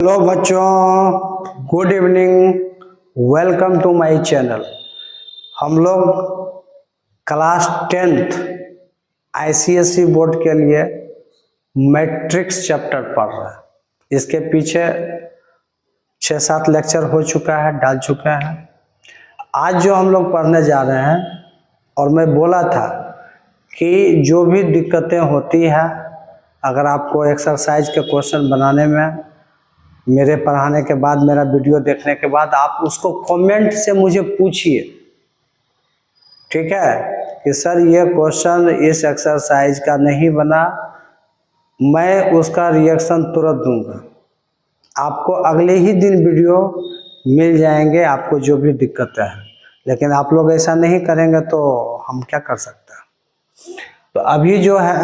Hello बच्चों, good evening, welcome to my channel. हम लोग क्लास 10th आईसीएसई बोर्ड के लिए मैट्रिक्स चैप्टर पढ़ रहे हैं। इसके पीछे 6-7 लेक्चर हो चुका है, डाल चुका है। आज जो हम लोग पढ़ने जा रहे हैं, और मैं बोला था कि जो भी दिक्कतें होती है, अगर आपको एक्सरसाइज के क्वेश्चन बनाने में मेरे पढ़ाने के बाद, मेरा वीडियो देखने के बाद, आप उसको कमेंट से मुझे पूछिए, ठीक है, कि सर ये क्वेश्चन इस एक्सरसाइज का नहीं बना। मैं उसका रिएक्शन तुरंत दूंगा। आपको अगले ही दिन वीडियो मिल जाएंगे, आपको जो भी दिक्कतें हैं। लेकिन आप लोग ऐसा नहीं करेंगे तो हम क्या कर सकते हैं। तो अभी जो है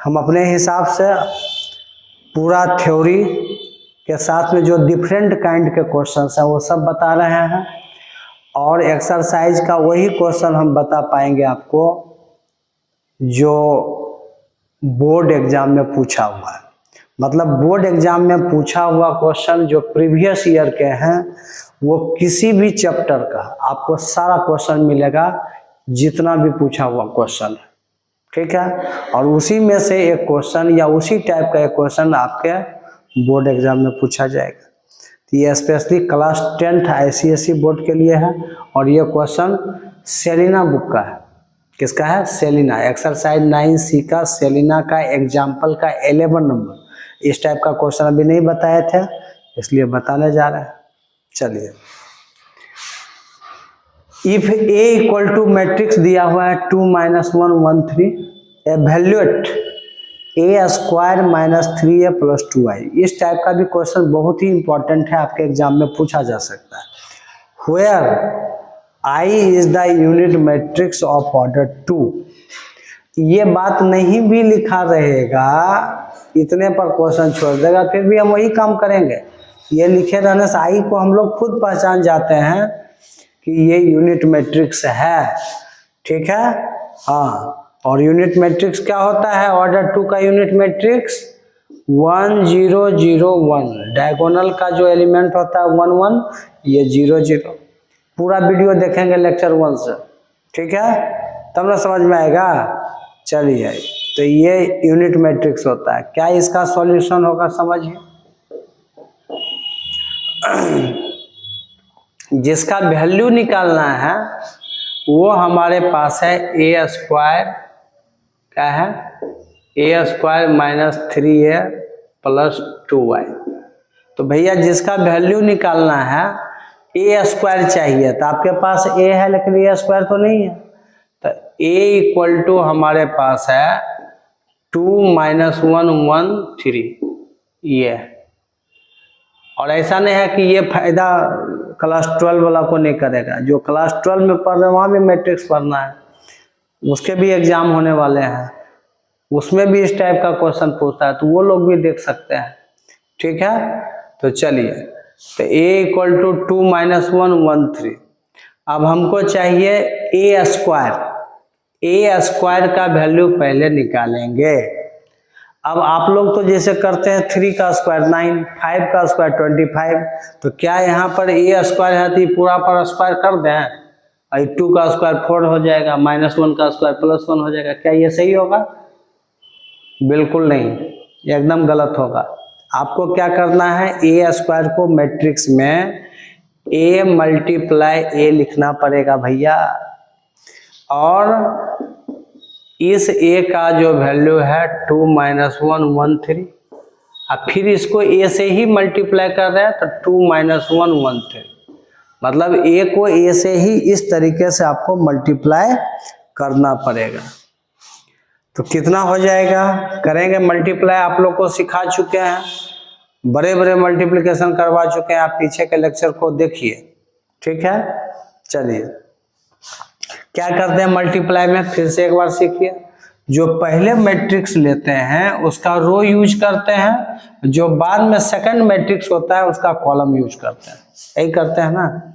हम अपने हिसाब से पूरा थ्योरी के साथ में जो डिफरेंट काइंड के क्वेश्चंस हैं वो सब बता रहे हैं, और एक्सरसाइज का वही क्वेश्चन हम बता पाएंगे आपको जो बोर्ड एग्जाम में पूछा हुआ है। मतलब बोर्ड एग्जाम में पूछा हुआ क्वेश्चन जो प्रीवियस ईयर के हैं, वो किसी भी चैप्टर का आपको सारा क्वेश्चन मिलेगा, जितना भी पूछा हुआ क्वेश्चन है, ठीक है। और उसी में से एक क्वेश्चन या उसी टाइप का एक क्वेश्चन आपके बोर्ड एग्जाम में पूछा जाएगा। तो ये specially class 10th ICSE board के लिए है, और ये क्वेश्चन सेलिना बुक का है। किसका है? सेलिना। एक्सरसाइज 9C का सेलिना का एग्जाम्पल का 11 नंबर। इस टाइप का क्वेश्चन अभी नहीं बताए थे, इसलिए बताने जा रहे हैं। चलिए, if A equal to matrix दिया हुआ है 2 - 1 1 3, evaluate a square minus 3a plus 2i। इस टाइप का भी क्वेश्चन बहुत ही इंपॉर्टेंट है, आपके एग्जाम में पूछा जा सकता है। Where i is the unit matrix of order 2। ये बात नहीं भी लिखा रहेगा, इतने पर क्वेश्चन छोड़ देगा, फिर भी हम वही काम करेंगे। ये लिखे रहने से i को हम लोग खुद पहचान जाते हैं कि ये यूनिट मैट्रिक्स है, ठीक है। हाँ, और यूनिट मैट्रिक्स क्या होता है? ऑर्डर 2 का यूनिट मैट्रिक्स 1 0 0 1। डायगोनल का जो एलिमेंट होता है 1 1, ये 0 0। पूरा वीडियो देखेंगे लेक्चर 1 से, ठीक है, तब ना समझ में आएगा। चलिए, तो ये यूनिट मैट्रिक्स होता है। क्या इसका सॉल्यूशन होगा? समझिए, जिसका वैल्यू निकालना है वो हमारे पास है a स्क्वायर, क्या है? a square minus 3a plus 2y। तो भैया जिसका वैल्यू निकालना है, a स्क्वायर चाहिए, तो आपके पास a है लेकिन a स्क्वायर तो नहीं है। तो a इक्वल टू हमारे पास है 2 - 1 1 3, ये। और ऐसा नहीं है कि ये फायदा क्लास 12 वाला को नहीं करेगा। जो क्लास 12 में पढ़ रहे हैं वहाँ भी मैट्रिक्स पढ़ना है, उसके भी एग्जाम होने वाले हैं, उसमें भी इस टाइप का क्वेश्चन पूछता है, तो वो लोग भी देख सकते हैं, ठीक है। तो चलिए, तो a इक्वल टू 2 - 1 1 3। अब हमको चाहिए a स्क्वायर का वैल्यू पहले निकालेंगे। अब आप लोग तो जैसे करते हैं 3 का स्क्वायर 9, 5 का स्क्वायर 25, तो क्या यहाँ पर a स्क्वायर है तो पूरा पर स्क्वायर कर दें? 2 का स्क्वायर 4 हो जाएगा, -1 का स्क्वायर +1 हो जाएगा। क्या ये सही होगा? बिल्कुल नहीं, एकदम गलत होगा। आपको क्या करना है? a स्क्वायर को मैट्रिक्स में a मल्टीप्लाई a लिखना पड़ेगा भैया, और इस a का जो वैल्यू है 2 - 1 1 3, अब फिर इसको a से ही मल्टीप्लाई कर रहे हैं, तो 2 - 1 1 3। मतलब a को a से ही इस तरीके से आपको मल्टीप्लाई करना पड़ेगा। तो कितना हो जाएगा? करेंगे मल्टीप्लाई, आप लोग को सिखा चुके हैं, बड़े बड़े मल्टीप्लिकेशन करवा चुके हैं, आप पीछे के लेक्चर को देखिए, ठीक है। चलिए, क्या करते हैं मल्टीप्लाई में, फिर से एक बार सीखिए। जो पहले मैट्रिक्स लेते हैं उसका रो यूज करते हैं, जो बाद में सेकंड मैट्रिक्स होता है उसका कॉलम यूज करते हैं, यही करते हैं ना।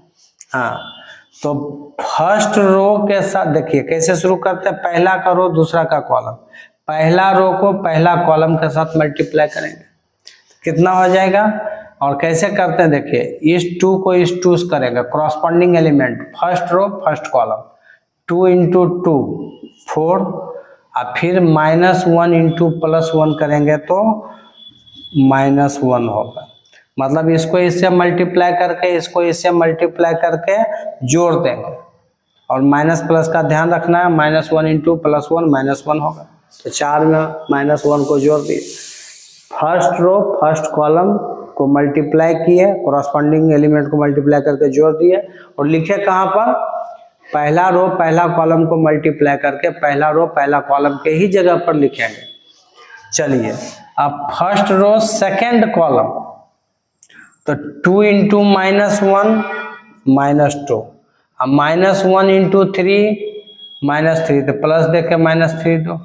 हाँ, तो फर्स्ट रो के साथ देखिए कैसे शुरू करते हैं। पहला का रो, दूसरा का कॉलम, पहला रो को पहला कॉलम के साथ मल्टीप्लाई करेंगे, कितना हो जाएगा? और कैसे करते हैं देखिए, इस 2 को इस 2 से करेंगे, corresponding element first row first column, 2 into 2 4, और फिर -1 इंटू +1 करेंगे तो -1 होगा। मतलब इसको इससे मल्टीप्लाई करके इसको इससे मल्टीप्लाई करके जोड़ देंगे, और माइनस प्लस का ध्यान रखना है, -1 इंटू +1 -1 होगा। तो 4 में -1 को जोड़ दिए, फर्स्ट रो फर्स्ट कॉलम को मल्टीप्लाई किए, कॉरस्पॉन्डिंग एलिमेंट को मल्टीप्लाई करके जोड़ दिए, और लिखे कहाँ पर, पहला रो पहला कॉलम को मल्टीप्लाई करके पहला रो पहला कॉलम के ही जगह पर लिखेंगे। चलिए अब फर्स्ट रो सेकंड कॉलम, तो 2 इंटू -1 -2, अब -1 इंटू 3 -3, तो प्लस दे के -3 दो,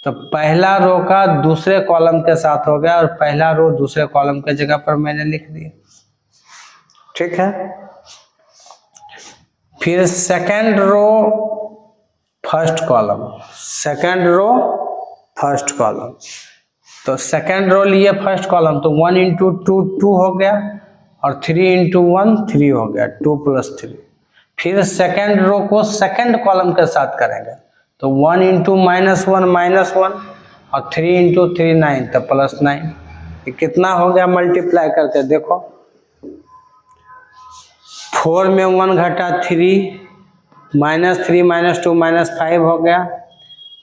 तो पहला रो का दूसरे कॉलम के साथ हो गया, और पहला रो दूसरे कॉलम के जगह पर मैंने लिख दिया। ठीक है, फिर second row first column, second row first column, तो सेकंड रो लिए फर्स्ट कॉलम, तो 1 इंटू 2 2 हो गया, और 3 इंटू 1 3 हो गया, 2 + 3। फिर सेकंड रो को सेकंड कॉलम के साथ करेंगे, तो 1 इंटू -1 -1, और 3 इंटू 3 9, तो +9। ये कितना हो गया मल्टीप्लाई करके देखो, 4 में 1 घटा 3, -3 -2 -5 हो गया,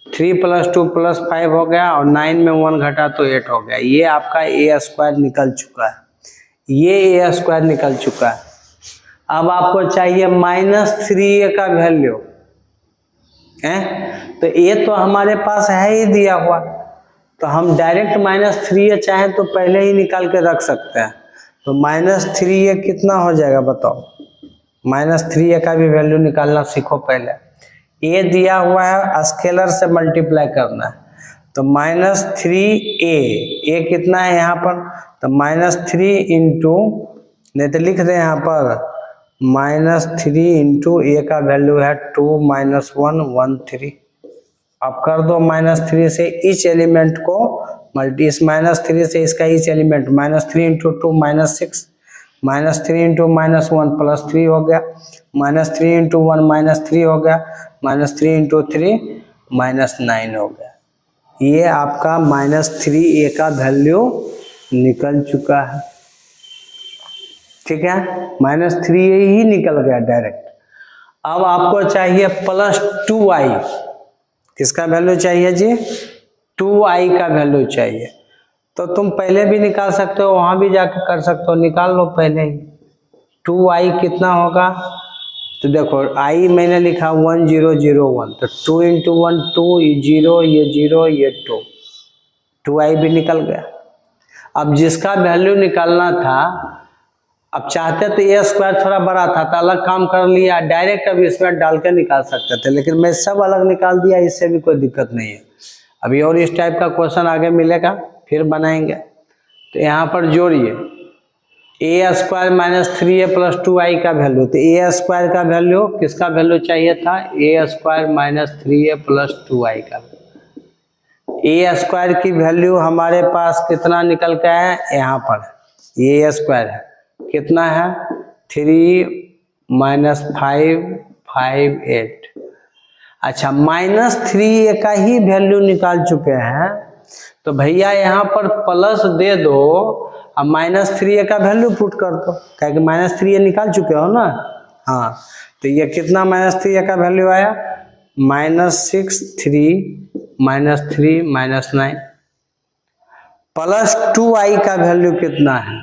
3 + 2 +5 हो गया, और 9 में 1 घटा तो 8 हो गया। ये आपका a² निकल चुका है, ये a² निकल चुका है। अब आपको चाहिए -3a का वैल्यू है, तो ये तो हमारे पास है ही दिया हुआ, तो हम डायरेक्ट -3a चाहें तो पहले ही निकाल के रख सकते हैं। तो -3a कितना हो जाएगा बताओ, -3a का भी वैल्यू निकालना सीखो पहले। a दिया हुआ है, स्केलर से मल्टीप्लाई करना है, तो -3a, a कितना है यहाँ पर, तो -3 इंटू, नहीं तो लिख दें यहाँ पर -3 इंटू a का वैल्यू है 2 - 1 1 3। अब कर दो -3 से इच एलिमेंट को मल्टी, इस -3 से इसका इच एलिमेंट, -3 इंटू 2 -6, -3 इंटू -1 +3 हो गया, -3 इंटू 1 -3 हो गया, -3 इंटू 3 -9 हो गया। ये आपका -3a का वैल्यू निकल चुका है। ठीक है, -3a ही निकल गया डायरेक्ट। अब आपको चाहिए +2i, किसका वैल्यू चाहिए जी, 2i का वैल्यू चाहिए। तो तुम पहले भी निकाल सकते हो, वहां भी जाकर कर सकते हो, निकाल लो पहले ही। 2i कितना होगा, तो देखो i मैंने लिखा 1001, तो 2 इंटू 1 2, ये 0 ये 0 ये 2, 2i भी निकल गया। अब जिसका वैल्यू निकालना था, अब चाहते तो a² थोड़ा बड़ा था तो अलग काम कर लिया, डायरेक्ट अब इसमें डाल के निकाल सकते थे, लेकिन मैं सब अलग निकाल दिया, इससे भी कोई दिक्कत नहीं है। अभी और इस टाइप का क्वेश्चन आगे मिलेगा, फिर बनाएंगे। तो यहाँ पर जोड़िए a² -3a + 2i का वैल्यू, तो a² का वैल्यू किसका वैल्यू चाहिए था, a² -3a + 2i का। a² की वैल्यू हमारे पास कितना निकल के है, यहाँ पर ये a² है, कितना है 3 - 5 5 8। अच्छा, -3a का ही वैल्यू निकाल चुके हैं, तो भैया यहाँ पर प्लस दे दो, अब -3a का वैल्यू पुट कर दो, क्या कि -3a निकाल चुके हो ना। हाँ, तो ये कितना -3a का वैल्यू आया, -6 3 -3 -9, +2i का वैल्यू कितना है,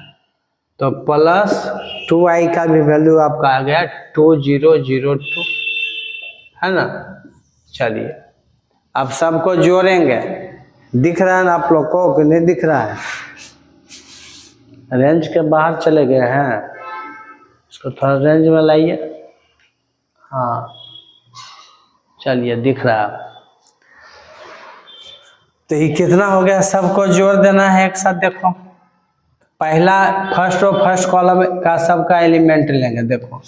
तो +2i का भी वैल्यू आपका आ गया 2002, है ना। चलिए अब सबको जोड़ेंगे, दिख रहा है ना आप लोग को कि नहीं दिख रहा है, रेंज के बाहर चले गए हैं, इसको थोड़ा रेंज में लाइए। हाँ चलिए, दिख रहा है। तो ये कितना हो गया, सबको जोड़ देना है एक साथ। देखो पहला फर्स्ट रो फर्स्ट कॉलम का सबका एलिमेंट लेंगे, देखो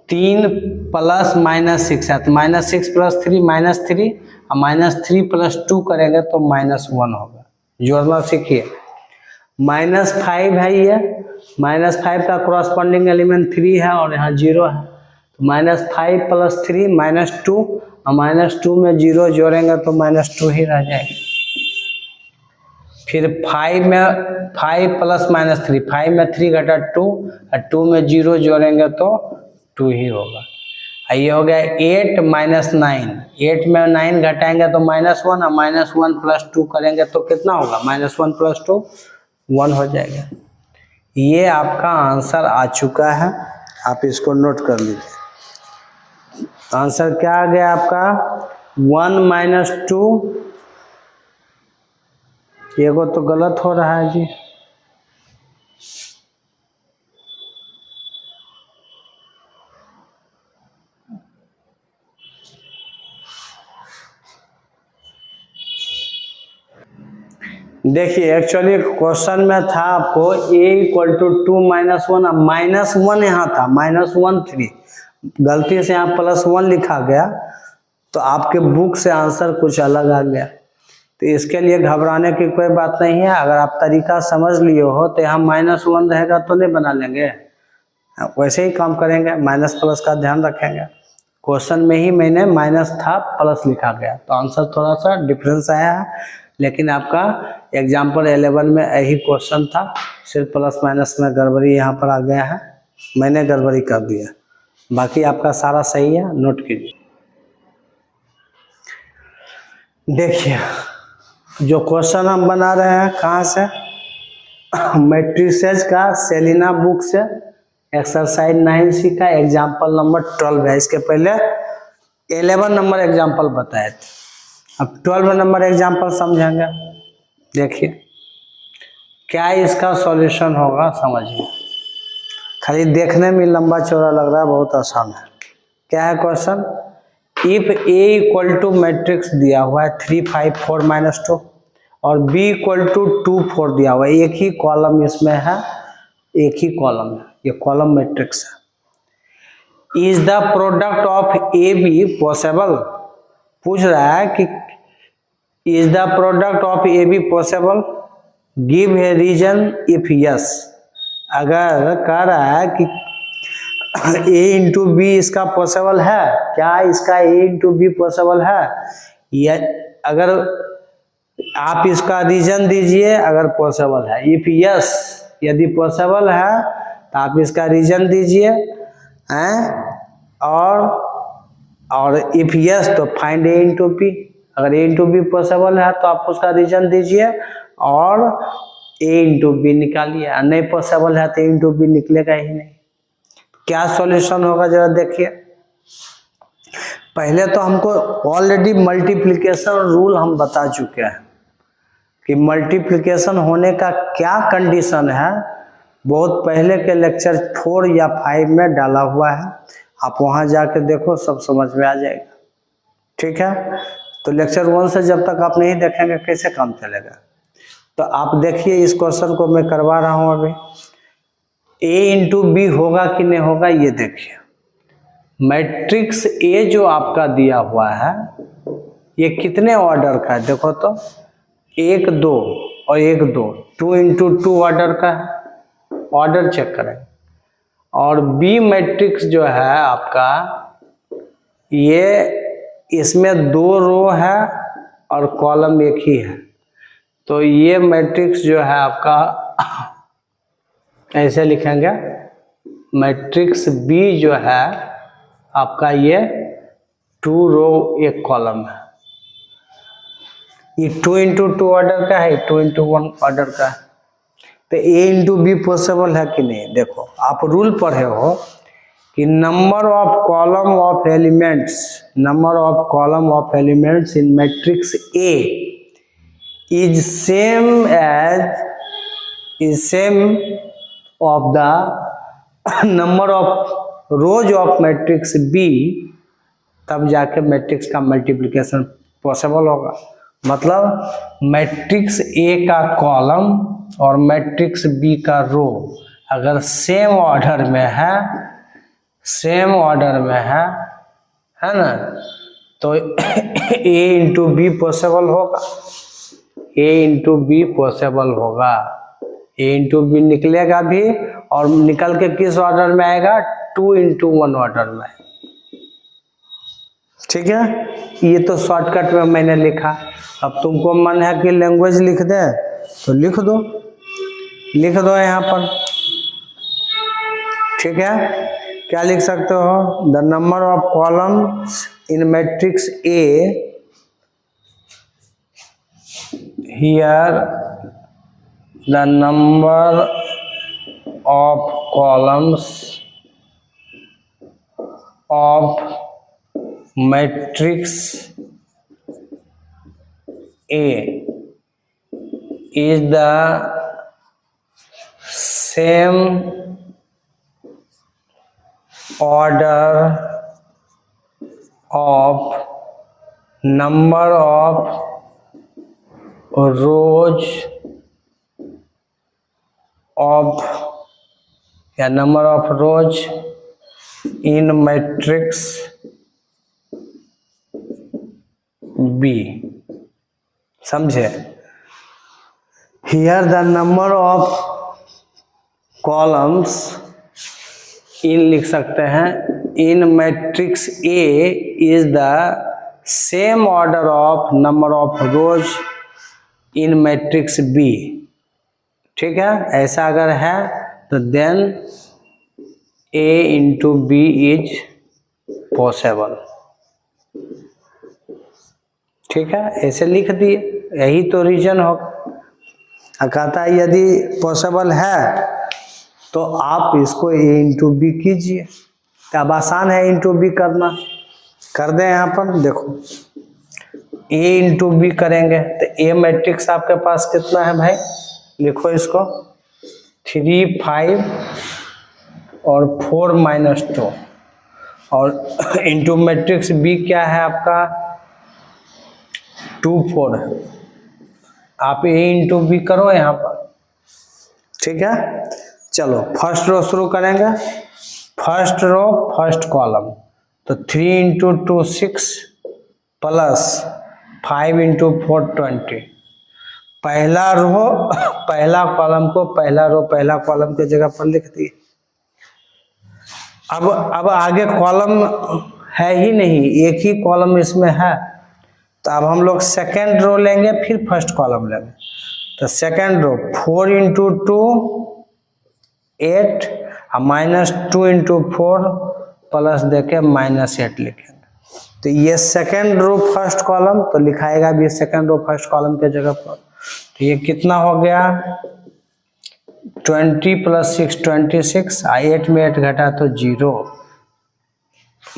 3 + -6 है, तो -6 + 3 -3, और -3 + 2 करेंगे तो -1 होगा। जोड़ना सीखिए, -5 है ये, -5 का क्रॉसपोंडिंग एलिमेंट 3 है और यहाँ 0 है, तो -5 + 3 -2, और -2 में 0 जोड़ेंगे तो -2 ही रह जाएगा। फिर 5 में 5 + -3, 5 में 3 घटा 2, और 2 में 0 जोड़ेंगे तो 2 ही होगा। ये हो गया 8 - 9, 8 में 9 घटाएंगे तो -1, और -1 + 2 करेंगे तो कितना होगा, -1 + 2 1 हो जाएगा। ये आपका आंसर आ चुका है, आप इसको नोट कर लीजिए। आंसर क्या आ गया आपका, 1 - 2, ये को तो गलत हो रहा है जी। देखिए एक्चुअली क्वेश्चन में था आपको a = 2 - 1, -1 यहाँ था, -1 3, गलती से यहाँ +1 लिखा गया, तो आपके बुक से आंसर कुछ अलग आ गया। तो इसके लिए घबराने की कोई बात नहीं है, अगर आप तरीका समझ लिए हो तो यहाँ -1 रहेगा तो नहीं बना लेंगे, वैसे ही काम करेंगे, माइनस प्लस का ध्यान रखेंगे। क्वेश्चन में ही मैंने माइनस था, प्लस लिखा गया, तो आंसर थोड़ा सा डिफरेंस आया है, लेकिन आपका एग्जाम्पल 11 में यही क्वेश्चन था, सिर्फ प्लस माइनस में गड़बड़ी यहाँ पर आ गया है, मैंने गड़बड़ी कर दिया, बाकी आपका सारा सही है, नोट कीजिए। देखिए जो क्वेश्चन हम बना रहे हैं कहाँ से, मैट्रिसेस का सेलिना बुक से, एक्सरसाइज 9C का एग्जाम्पल नंबर 12 है। इसके पहले 11 नंबर एग्जाम्पल बताए थे, अब 12 नंबर एग्जाम्पल समझेंगे। देखिए क्या इसका सॉल्यूशन होगा, समझिए, खाली देखने में लंबा चौड़ा लग रहा है, बहुत आसान है। क्या है क्वेश्चन, इफ A = मैट्रिक्स दिया हुआ है 3 5 4 -2 और B = 2 4 दिया हुआ है, एक ही कॉलम इसमें है, एक ही कॉलम है, ये कॉलम मैट्रिक्स है। Is the product of AB possible, पूछ रहा है कि is the product of AB possible, give a reason if yes. अगर कह रहा है कि A × B इसका पॉसिबल है, क्या इसका A × B पॉसिबल है, या अगर आप इसका रीजन दीजिए अगर पॉसिबल है, इफ यस, यदि पॉसिबल है तो आप इसका रीजन दीजिए, और इफ यस तो फाइंड A × B, अगर A × B पॉसिबल है तो आप उसका रीजन दीजिए और A × B निकालिए, नहीं पॉसिबल है तो A × B निकलेगा ही नहीं। क्या सॉल्यूशन होगा जरा देखिए। पहले तो हमको ऑलरेडी मल्टीप्लिकेशन रूल हम बता चुके हैं कि मल्टीप्लिकेशन होने का क्या कंडीशन है, बहुत पहले के लेक्चर 4 या 5 में डाला हुआ है, आप वहां जाके देखो, सब समझ में आ जाएगा, ठीक है। तो लेक्चर 1 से जब तक आप नहीं देखेंगे कैसे काम चलेगा। तो आप देखिए इस क्वेश्चन को मैं करवा रहा हूं अभी, A × B होगा कि नहीं होगा, ये देखिए। मैट्रिक्स A जो आपका दिया हुआ है ये कितने ऑर्डर का है, देखो तो 1 2 और 1 2, 2 × 2 ऑर्डर का है, ऑर्डर चेक करें। और B मैट्रिक्स जो है आपका, ये इसमें 2 रो है और कॉलम एक ही है, तो ये मैट्रिक्स जो है आपका ऐसे लिखेंगे, मैट्रिक्स B जो है आपका ये 2 रो 1 कॉलम है, ये 2 × 2 ऑर्डर का है, 2 × 1 ऑर्डर का है। तो A × B पॉसिबल है कि नहीं, देखो आप रूल पढ़े हो कि number of column of elements, number of column of elements in matrix A is same of the number of rows of matrix B, तब जाके मैट्रिक्स का मल्टीप्लिकेशन पॉसिबल होगा। मतलब मैट्रिक्स A का कॉलम और मैट्रिक्स B का रो अगर same order में है, सेम ऑर्डर में है ना, तो A × B पॉसिबल होगा, A × B पॉसिबल होगा, ए इंटू बी निकलेगा भी और निकल के किस ऑर्डर में आएगा, 2 into 1 ऑर्डर में। ठीक है, ये तो शॉर्टकट में मैंने लिखा। अब तुमको मन है कि लैंग्वेज लिख दे तो लिख दो यहाँ पर। ठीक है, क्या लिख सकते हो, the number of columns in matrix A, here the number of columns of matrix A is the same order of number of rows of या number of rows in matrix B. समझे, here the number of columns in लिख सकते हैं, in matrix A is the same order of number of rows in matrix B. ठीक है, ऐसा अगर है तो then A into B is possible. ठीक है, ऐसे लिख दिए, यही तो रीजन हो। कहता है यदि पॉसिबल है तो आप इसको ए इंटू बी कीजिए। तो अब आसान है इंटू बी करना, कर दें। यहाँ पर देखो ए इंटू बी करेंगे तो ए मैट्रिक्स आपके पास कितना है भाई, लिखो इसको 3 5 और 4 -2 और इंटू मैट्रिक्स बी क्या है आपका 2 4 है। आप ए इंटू बी करो यहाँ पर। ठीक है, चलो फर्स्ट रो शुरू करेंगे। फर्स्ट रो फर्स्ट कॉलम तो 3 × 2 6 प्लस 5 × 4 20। पहला रो पहला कॉलम को पहला रो पहला कॉलम के जगह पर लिख दिए। अब आगे कॉलम है ही नहीं, एक ही कॉलम इसमें है, तो अब हम लोग सेकेंड रो लेंगे फिर फर्स्ट कॉलम लेंगे। तो सेकेंड रो 4 × 2 8 -2 × 4 प्लस देके -8 लिखेंगे। तो ये सेकेंड रो फर्स्ट कॉलम तो लिखाएगा भी सेकेंड रो फर्स्ट कॉलम के जगह पर। तो ये कितना हो गया 20 + 6 26, 8 में 8 घटा तो 0।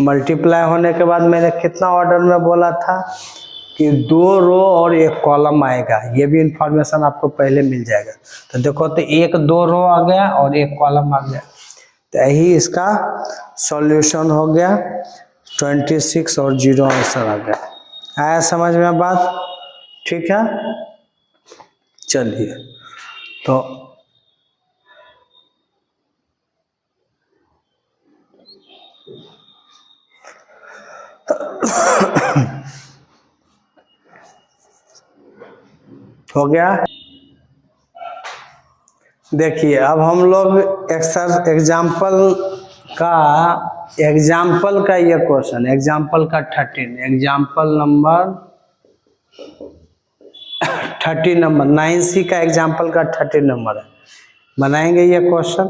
मल्टीप्लाई होने के बाद मैंने कितना ऑर्डर में बोला था कि 2 रो और 1 कॉलम आएगा। ये भी इंफॉर्मेशन आपको पहले मिल जाएगा। तो देखो तो 1 2 रो आ गया और 1 कॉलम आ गया। तो यही इसका सॉल्यूशन हो गया 26 और 0 आंसर आ गया। आया समझ में बात? ठीक है, चलिए तो हो गया। देखिए अब हम लोग एग्जाम्पल का ये क्वेश्चन, एग्जाम्पल का 13, एग्जाम्पल नंबर 30 नंबर 9C का एग्जाम्पल का 30 नंबर है। बनाएंगे ये क्वेश्चन,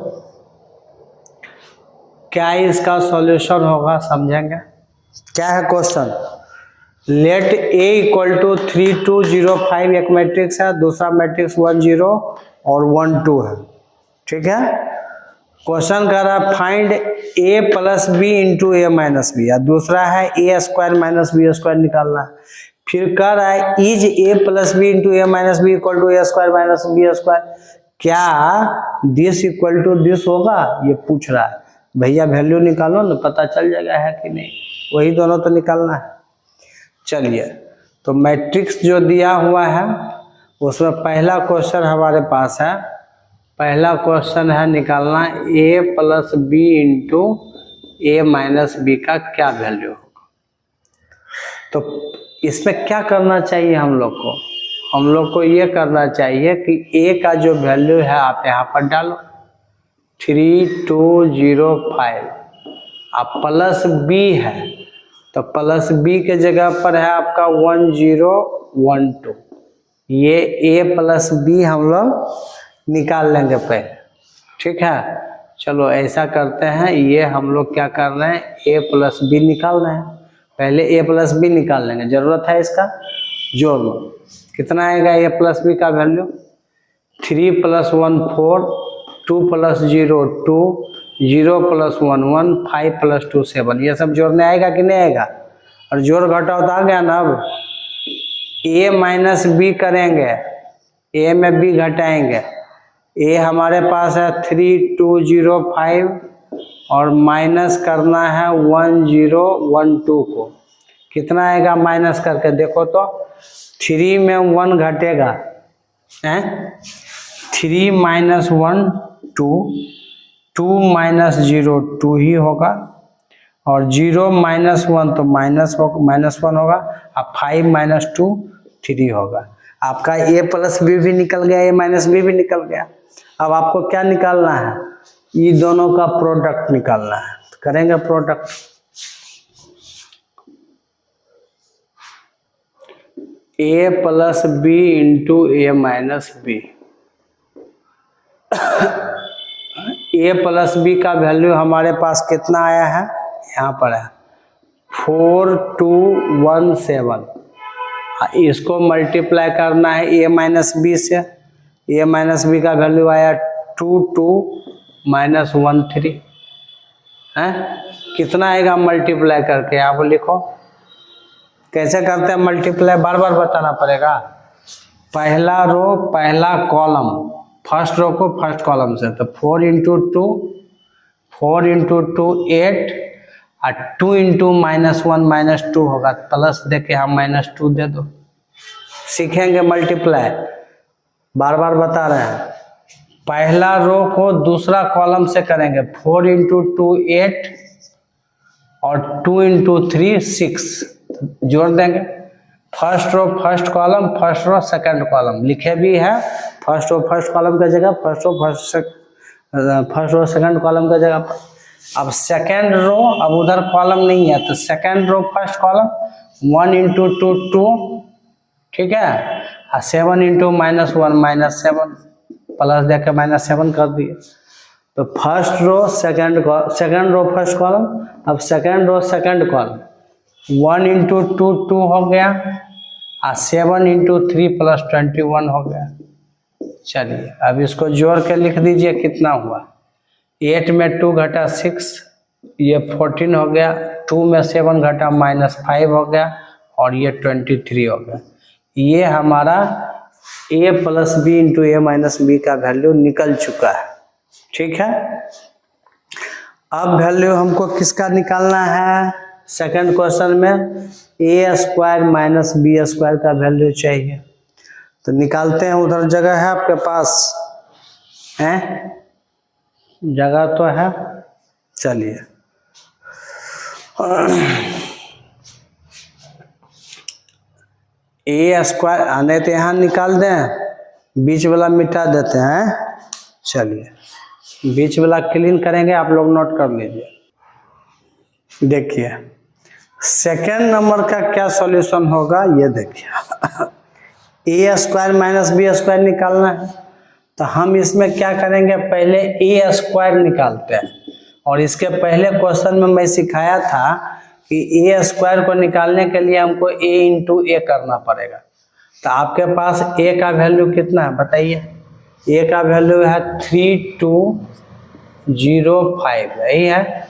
क्या इसका सॉल्यूशन होगा समझेंगे। क्या है क्वेश्चन, लेट A = 3 2 0 5 एक मैट्रिक्स है, दूसरा मैट्रिक्स 1 0 और 1 2 है। ठीक है, क्वेश्चन कर रहा है find A + B × A - B, या दूसरा है A² - B² निकालना है। फिर कह रहा है is A + B × A - B = A² - B²। क्या दिस इक्वल टू दिस होगा, ये पूछ रहा है। भैया वैल्यू निकालो ना, पता चल जाएगा है कि नहीं, वही दोनों तो निकालना है। चलिए तो मैट्रिक्स जो दिया हुआ है उसमें पहला क्वेश्चन हमारे पास है। पहला क्वेश्चन है निकालना A + B × A - B का क्या वैल्यू होगा। तो इसमें क्या करना चाहिए हम लोग को, हम लोग को ये करना चाहिए कि ए का जो वैल्यू है आप यहाँ पर डालो 3205, अब प्लस बी है तो प्लस बी के जगह पर है आपका 1012। ये ए प्लस बी हम लोग निकाल लेंगे पहले, ठीक है। चलो ऐसा करते हैं, ये हम लोग क्या कर रहे हैं, ए प्लस बी निकाल रहे हैं। पहले ए प्लस बी निकाल लेंगे, जरूरत है इसका जोड़ लो। कितना आएगा ए प्लस बी का वैल्यू, 3 + 1 4, 2 + 0 2, 0 + 1 1, 5 + 2 7। ये सब जोड़ने आएगा कि नहीं आएगा, और जोड़ घटाओ तो आ गया ना। अब ए माइनस बी करेंगे, ए में बी घटाएंगे, ए हमारे पास है 3205 और माइनस करना है 1012 को। कितना आएगा माइनस करके देखो तो, 3 में 1 घटेगा, 3 - 1 2, 2 - 0 2 ही होगा, और 0 - 1 तो -1 होगा, अब 5 - 2 3 होगा। आपका ए प्लस बी भी निकल गया, ए माइनस बी भी निकल गया। अब आपको क्या निकालना है, ये दोनों का प्रोडक्ट निकालना है। तो करेंगे product, A plus B into A minus B. A plus B का वैल्यू हमारे पास कितना आया है, यहाँ पर है 4217। इसको मल्टीप्लाई करना है ए माइनस बी से, ए माइनस बी का वैल्यू आया 22 - 13 है। कितना आएगा मल्टीप्लाई करके आप लिखो, कैसे करते हैं मल्टीप्लाई, बार बार बताना पड़ेगा। पहला रो पहला कॉलम, फर्स्ट रो को फर्स्ट कॉलम से, तो 4 × 2 4 × 2 8, और 2 × -1 -2 होगा, प्लस देके हम -2 दे दो। सीखेंगे मल्टीप्लाई, बार बार बता रहे हैं। पहला रो को दूसरा कॉलम से करेंगे, 4 × 2 8 और 2 × 3 6, जोड़ देंगे। First row first column, first row second column लिखे भी है, फर्स्ट रो फर्स्ट कॉलम का जगह फर्स्ट रो सेकंड कॉलम का जगह पर। अब सेकंड रो, अब उधर कॉलम नहीं है तो सेकंड रो फर्स्ट कॉलम 1 × 2 2, ठीक है, और 7 × -1 -7, प्लस देकर -7 कर दिए। तो first row second row first column, अब सेकंड रो सेकंड कॉलम 1 × 2 2 हो गया, और 7 × 3 + 21 हो गया। चलिए अब इसको जोड़ के लिख दीजिए कितना हुआ, 8 में 2 घटा 6, ये 14 हो गया, 2 में 7 घटा -5 हो गया, और ये 23 हो गया। ये हमारा a plus B into A minus B का वैल्यू निकल चुका है, ठीक है। अब वैल्यू हमको किसका निकालना है, सेकंड क्वेश्चन में a² माइनस b² का वैल्यू चाहिए। तो निकालते हैं, उधर जगह है आपके पास, है जगह तो है, चलिए a² आने तो यहाँ निकाल दें, बीच वाला मिटा देते हैं। चलिए बीच वाला क्लीन करेंगे, आप लोग नोट कर लीजिए। देखिए सेकेंड नंबर का क्या सॉल्यूशन होगा, ये देखिए a² माइनस b² निकालना है। तो हम इसमें क्या करेंगे, पहले a² निकालते हैं, और इसके पहले क्वेश्चन में मैं सिखाया था कि a² को निकालने के लिए हमको a × a करना पड़ेगा। तो आपके पास a का वैल्यू कितना है बताइए, a का वैल्यू है 3205, यही है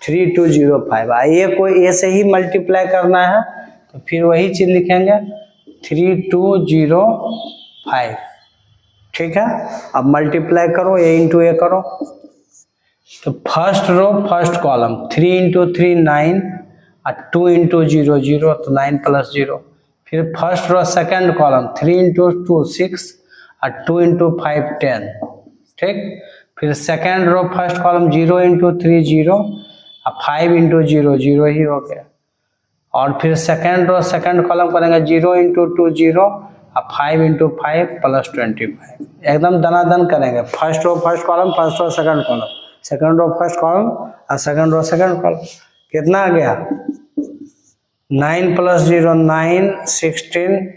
3205। a को a से ही मल्टीप्लाई करना है, तो फिर वही चीज़ लिखेंगे 3205, ठीक है। अब मल्टीप्लाई करो, a × a करो, तो फर्स्ट रो फर्स्ट कॉलम 3 × 3 9, और 2 × 0 0, तो 9 + 0। फिर फर्स्ट रो सेकंड कॉलम 3 × 2 6, और 2 × 5 10, ठीक। फिर सेकंड रो फर्स्ट कॉलम 0 × 3 0, और 5 × 0 0 ही हो गया। और फिर सेकंड रो सेकंड कॉलम करेंगे 0 × 2 0, अब 5 इंटू 5 प्लस 25 एकदम दनादन करेंगे। First row first column, first row second column, second row first column और सेकंड रो सेकंड कॉलम। कितना आ गया 9 प्लस 0 9, 16,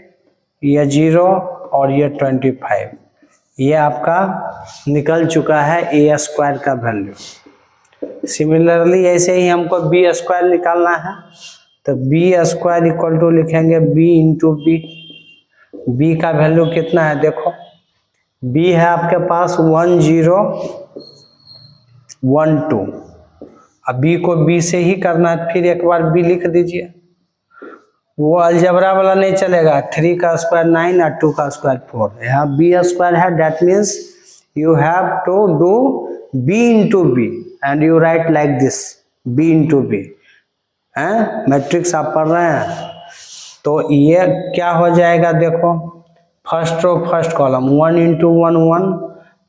ये 0 और ये 25। ये आपका निकल चुका है ए स्क्वायर का वैल्यू। सिमिलरली ऐसे ही हमको बी स्क्वायर निकालना है, तो बी स्क्वायर इक्वल टू लिखेंगे बी इंटू बी। बी का वैल्यू कितना है देखो, बी है आपके पास 1 0 1 2। अब बी को बी से ही करना है, फिर एक बार बी लिख दीजिए। वो अलजेब्रा वाला नहीं चलेगा, 3 का स्क्वायर 9 और 2 का स्क्वायर 4। यहाँ बी स्क्वायर है, that means you have to do B into B and you write like this, B into B. हैं मैट्रिक्स आप पढ़ रहे हैं, तो ये क्या हो जाएगा देखो, first row first column 1 into 1 1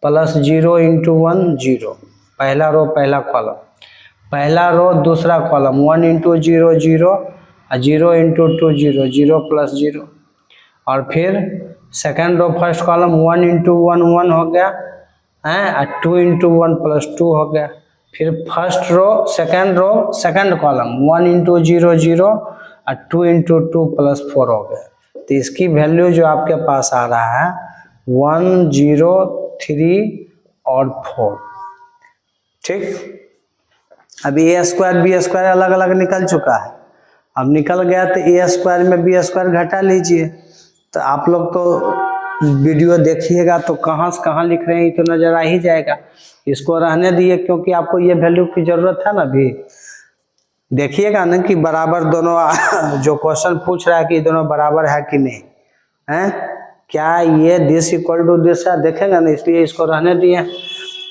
plus 0 into 1 0। पहला रो पहला कॉलम, पहला रो दूसरा कॉलम 1 इंटू 0 0 और 0 इंटू 2 0 0 प्लस 0। और फिर second row first column 1 into 1 1 हो गया हैं, और 2 इंटू 1 प्लस 2 हो गया। फिर first row second column 1 into 0 0 और 2 इंटू 2 प्लस 4 हो गया। तो इसकी वैल्यू जो आपके पास आ रहा है 1 0 3 और 4। ठीक, अब ए स्क्वायर बी स्क्वायर अलग अलग निकल चुका है। अब निकल गया तो ए स्क्वायर में बी स्क्वायर घटा लीजिए। तो आप लोग तो वीडियो देखिएगा तो कहाँ से कहाँ लिख रहे हैं ये तो नजर आ ही जाएगा। इसको रहने दिए क्योंकि आपको ये वैल्यू की जरूरत है ना। भी देखिएगा ना कि बराबर दोनों जो क्वेश्चन पूछ रहा है कि दोनों बराबर है कि नहीं है, क्या ये दिस इक्वल टू दिस है, देखेगा ना, इसलिए इसको रहने दिए।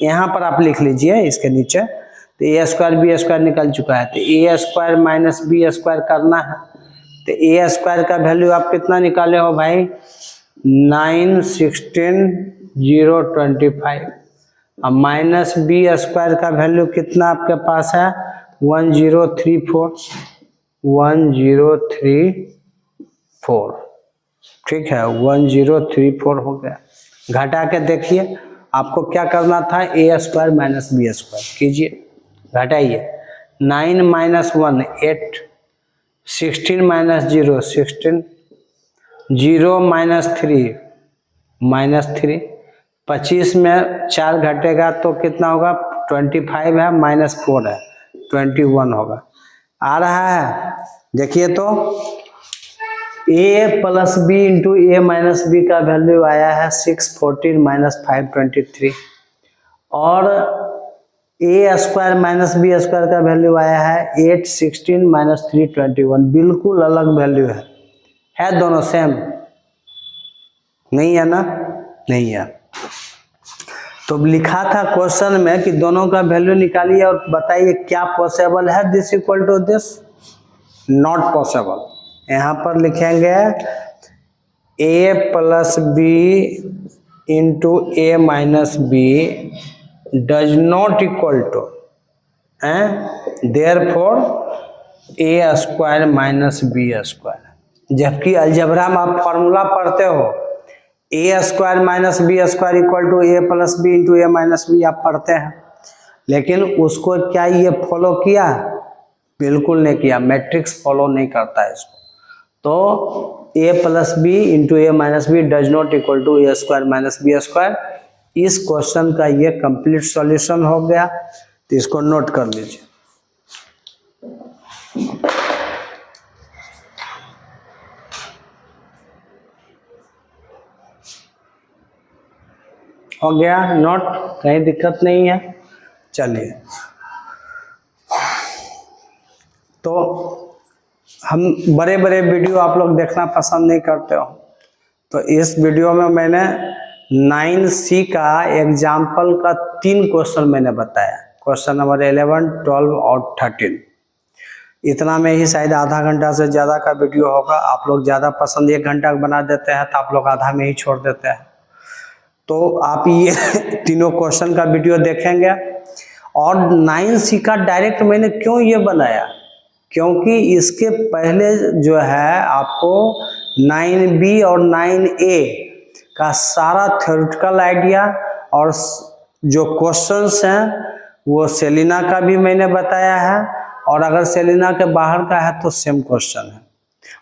यहाँ पर आप लिख लीजिए इसके नीचे, तो ए स्क्वायर बी स्क्वायर निकल चुका है, तो ए स्क्वायर माइनस बी स्क्वायर करना है। तो ए स्क्वायर का वैल्यू आप कितना निकाले हो भाई 9 16 0 25। अब माइनस बी स्क्वायर का वैल्यू कितना आपके पास है 1034 1034। ठीक है 1034 हो गया। घटा के देखिए आपको क्या करना था, ए स्क्वायर माइनस बी स्क्वायर कीजिए, घटाइए। 9 माइनस 1 8, 16 माइनस 0 16, 0 माइनस 3 -3। 25 में 4 घटेगा तो कितना होगा 25 है, माइनस 4 है 21 होगा। आ रहा है देखिए, तो a plus B into A minus B का वैल्यू आया है 614 माइनस 523, और A square minus B square का वैल्यू आया है 8 16 माइनस 321। बिल्कुल अलग वैल्यू है दोनों सेम नहीं है ना, नहीं है। तो लिखा था क्वेश्चन में कि दोनों का वैल्यू निकालिए और बताइए क्या पॉसिबल है this equal to this, not possible. यहाँ पर लिखेंगे a plus B into A minus B does not equal to therefore A square minus B square. जबकि अलजेब्रा में आप फॉर्मूला पढ़ते हो A square minus B square equal to A plus B into A minus B आप पढ़ते हैं, लेकिन उसको क्या ये फॉलो किया, बिल्कुल नहीं किया। मैट्रिक्स फॉलो नहीं करता है इसको। तो A plus B into A minus B does not equal to A square minus B square. इस क्वेश्चन का ये कंप्लीट सॉल्यूशन हो गया, तो इसको नोट कर लीजिए। हो गया नोट, कहीं दिक्कत नहीं है। चलिए, तो हम बड़े बड़े वीडियो आप लोग देखना पसंद नहीं करते हो, तो इस वीडियो में मैंने 9C का एग्जाम्पल का 3 क्वेश्चन मैंने बताया, क्वेश्चन नंबर 11 12 और 13। इतना में ही शायद आधा घंटा से ज़्यादा का वीडियो होगा। आप लोग ज़्यादा पसंद 1 घंटा बना देते हैं, तो आप लोग आधा में ही छोड़ देते हैं। तो आप ये तीनों क्वेश्चन का वीडियो देखेंगे। और 9C का डायरेक्ट मैंने क्यों ये बनाया, क्योंकि इसके पहले जो है आपको 9B और 9A का सारा थ्योरेटिकल आइडिया और जो क्वेश्चंस हैं वो सेलिना का भी मैंने बताया है, और अगर सेलिना के बाहर का है तो सेम क्वेश्चन है।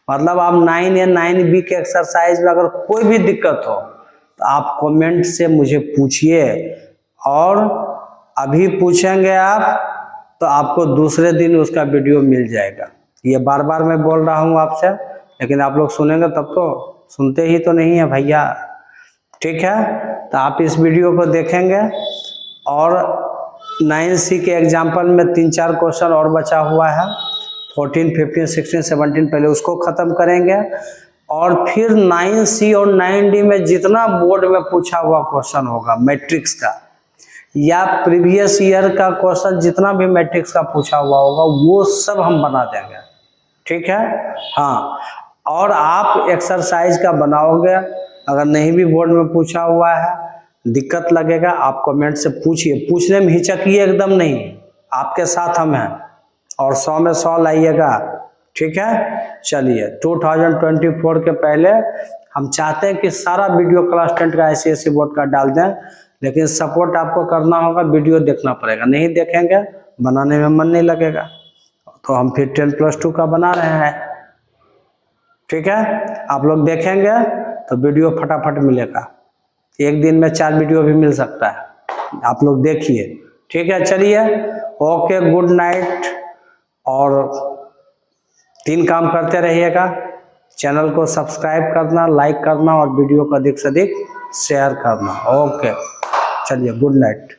मतलब आप 9A 9B के एक्सरसाइज में अगर कोई भी दिक्कत हो तो आप कमेंट से मुझे पूछिए, और अभी पूछेंगे आप तो आपको दूसरे दिन उसका वीडियो मिल जाएगा। ये बार बार मैं बोल रहा हूँ आपसे, लेकिन आप लोग सुनेंगे तब तो, सुनते ही तो नहीं है भैया। ठीक है, तो आप इस वीडियो को देखेंगे, और 9C के एग्जाम्पल में 3-4 क्वेश्चन और बचा हुआ है, 14, 15, 16, 17, पहले उसको ख़त्म करेंगे, और फिर 9C और 9D में जितना बोर्ड में पूछा हुआ क्वेश्चन होगा मैट्रिक्स का या प्रीवियस ईयर का क्वेश्चन जितना भी मैट्रिक्स का पूछा हुआ होगा वो सब हम बना देंगे। ठीक है, हाँ, और आप एक्सरसाइज का बनाओगे। अगर नहीं भी बोर्ड में पूछा हुआ है, दिक्कत लगेगा, आप कमेंट से पूछिए, पूछने में हिचकिए एकदम नहीं, आपके साथ हम हैं, और 100 में 100 लाइएगा। ठीक है, चलिए 2024 के पहले हम चाहते हैं कि सारा वीडियो क्लास 10 का ICSE बोर्ड का डाल दें, लेकिन सपोर्ट आपको करना होगा, वीडियो देखना पड़ेगा। नहीं देखेंगे, बनाने में मन नहीं लगेगा, तो हम फिर 10+2 का बना रहे हैं। ठीक है, आप लोग देखेंगे तो वीडियो फटाफट मिलेगा, एक दिन में 4 वीडियो भी मिल सकता है, आप लोग देखिए। ठीक है, चलिए, ओके, गुड नाइट, और 3 काम करते रहिएगा, चैनल को सब्सक्राइब करना, लाइक करना, और वीडियो को अधिक से अधिक शेयर करना। ओके, चलिए, गुड नाइट।